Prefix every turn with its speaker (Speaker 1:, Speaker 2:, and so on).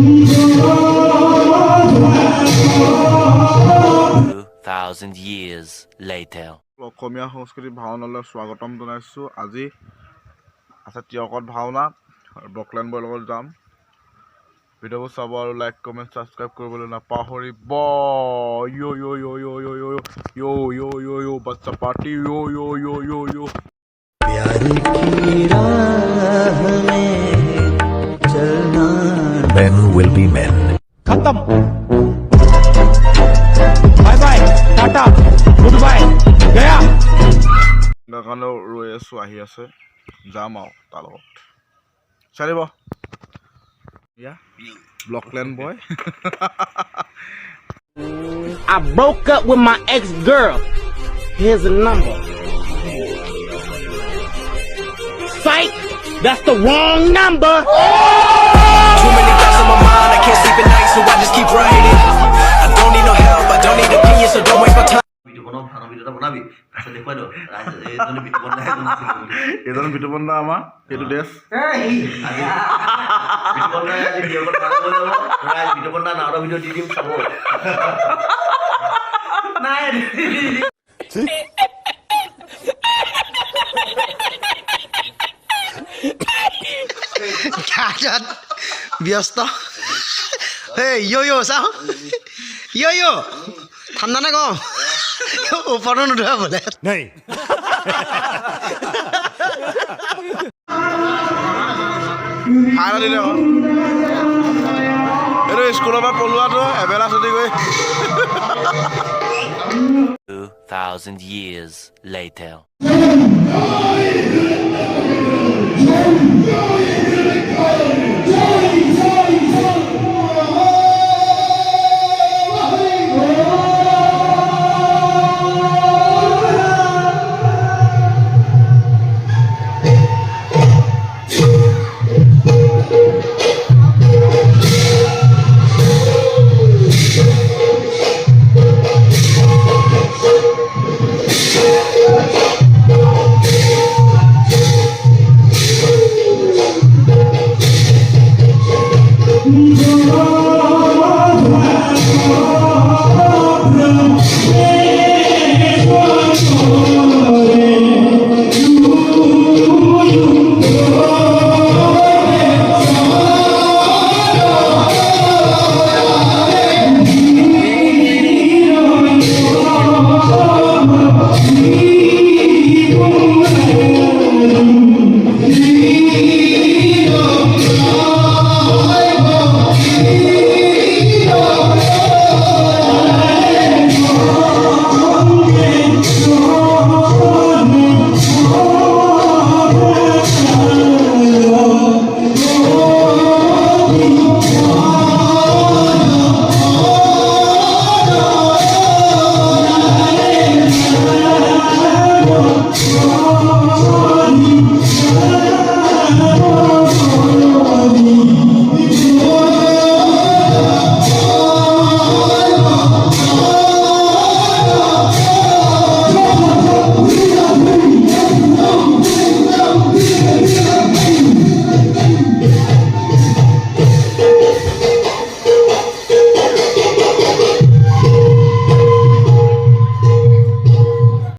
Speaker 1: 2,000 years later.
Speaker 2: Asamiya সংস্কৃতি ভাওনালৈ স্বাগতম জনাইছোঁ। আজি আছে তিয়কত ভাওনা, ব্ৰকলেন বয়ৰ লগত যাম। ভিডিঅ'বোৰ চাব আৰু লাইক কমেণ্ট ছাবস্ক্ৰাইব কৰিবলৈ নাপাহৰিব। য়ো য়ো য়ো য়ো য়ো য়ো য়ো য়ো য়ো য়ো বাচ্চা পাৰ্টি য়ো য়ো য়ো য়ো য়ো।
Speaker 3: प्यार की राह में चलना, men will be men.
Speaker 4: खत्म, bye bye, tata, good bye, गया।
Speaker 2: কাৰণে ৰৈ আছোঁ, আহি আছে, যাম আৰু তাৰ লগত। চাই দিব ব্ৰকলেন বয়।
Speaker 5: I broke up with my ex-girl. Here's a number. Psych! That's the wrong number!
Speaker 6: Too many thoughts on my mind, I can't sleep at night, so I just keep writing. I don't need no help, I don't need opinions, so don't waste my time.
Speaker 2: এজন বিতুপন দা আমাৰ এইটো dress
Speaker 7: ব্যস্ত ইয়ো চাওঁ ইয়ো ঠাণ্ডা নে কম ওপৰত নোধৰা বোলে
Speaker 2: এইটো স্কুলৰ পৰা পলোৱাটো এবেলা ছুটি গৈ
Speaker 1: 2,000 years later.